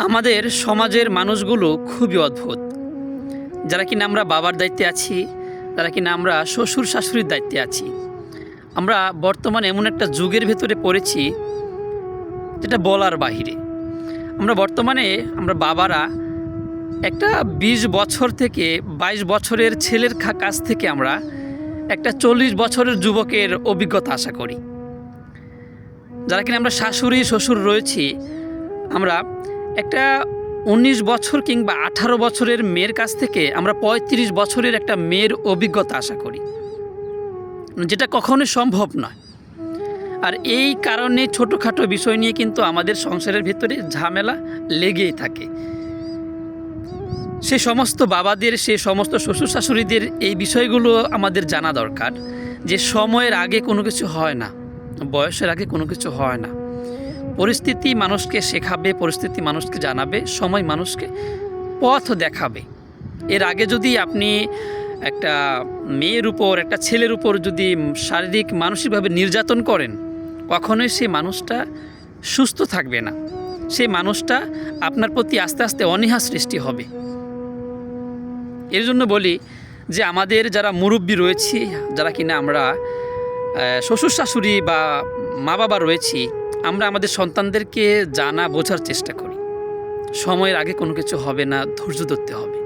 আমাদের সমাজের মানুষগুলো খুবই অদ্ভুত। যারা কিনা আমরা বাবার দায়িত্বে আছি, যারা কিনা আমরা শ্বশুর শাশুড়ির দায়িত্বে আছি, আমরা বর্তমানে এমন একটা যুগের ভেতরে পড়েছি যেটা বলার বাহিরে। আমরা বাবারা একটা ২০ বছর থেকে ২২ বছরের ছেলের কাছ থেকে আমরা একটা ৪০ বছরের যুবকের অভিজ্ঞতা আশা করি। যারা কিনা আমরা শাশুড়ি শ্বশুর রয়েছি, আমরা একটা ১৯ বছর কিংবা ১৮ বছরের মেয়ের কাছ থেকে আমরা ৩৫ বছরের একটা মেয়ের অভিজ্ঞতা আশা করি, যেটা কখনোই সম্ভব নয়। আর এই কারণে ছোটোখাটো বিষয় নিয়ে কিন্তু আমাদের সংসারের ভিতরে ঝামেলা লেগেই থাকে। সে সমস্ত বাবাদের, সে সমস্ত শ্বশুর শাশুড়িদের এই বিষয়গুলো আমাদের জানা দরকার যে সময়ের আগে কোনো কিছু হয় না, বয়সের আগে কোনো কিছু হয় না। পরিস্থিতি মানুষকে শেখাবে, পরিস্থিতি মানুষকে জানাবে, সময় মানুষকে পথ দেখাবে। এর আগে যদি আপনি একটা মেয়ের উপর, একটা ছেলের উপর যদি শারীরিক মানসিকভাবে নির্যাতন করেন, কখনোই সেই মানুষটা সুস্থ থাকবে না। সেই মানুষটা আপনার প্রতি আস্তে আস্তে অনীহা সৃষ্টি হবে। এর জন্য বলি যে আমাদের যারা মুরব্বী রয়েছি, যারা কিনা আমরা শ্বশুর শাশুড়ি বা মা বাবা রয়েছি, আমরা আমাদের সন্তানদেরকে জানা বোঝার চেষ্টা করি। সময়ের আগে কোনো কিছু হবে না, ধৈর্য ধরতে হবে।